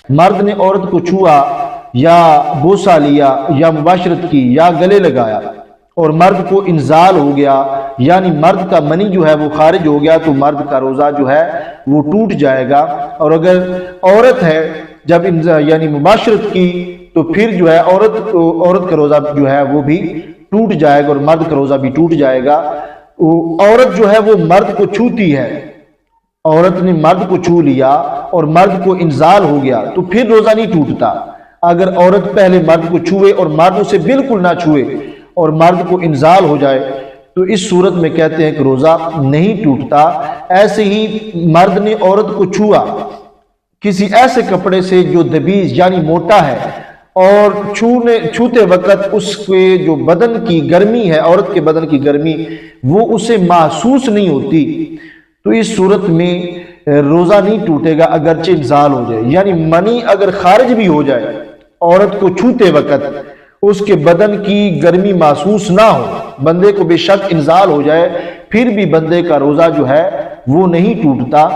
مرد نے عورت کو چھوا یا بوسہ لیا یا مباشرت کی یا گلے لگایا اور مرد کو انزال ہو گیا، یعنی مرد کا منی جو ہے وہ خارج ہو گیا، تو مرد کا روزہ جو ہے وہ ٹوٹ جائے گا۔ اور اگر عورت ہے جب یعنی مباشرت کی تو پھر جو ہے عورت کا روزہ جو ہے وہ بھی ٹوٹ جائے گا اور مرد کا روزہ بھی ٹوٹ جائے گا۔ عورت جو ہے وہ مرد کو چھوتی ہے، عورت نے مرد کو چھو لیا اور مرد کو انزال ہو گیا تو پھر روزہ نہیں ٹوٹتا۔ اگر عورت پہلے مرد کو چھوئے اور مرد اسے بالکل نہ چھوئے اور مرد کو انزال ہو جائے تو اس صورت میں کہتے ہیں کہ روزہ نہیں ٹوٹتا۔ ایسے ہی مرد نے عورت کو چھوا کسی ایسے کپڑے سے جو دبیز یعنی موٹا ہے اور چھوتے وقت اس کے جو بدن کی گرمی ہے، عورت کے بدن کی گرمی وہ اسے محسوس نہیں ہوتی، تو اس صورت میں روزہ نہیں ٹوٹے گا اگرچہ انزال ہو جائے۔ یعنی منی اگر خارج بھی ہو جائے عورت کو چھوتے وقت اس کے بدن کی گرمی محسوس نہ ہو، بندے کو بے شک انزال ہو جائے، پھر بھی بندے کا روزہ جو ہے وہ نہیں ٹوٹتا۔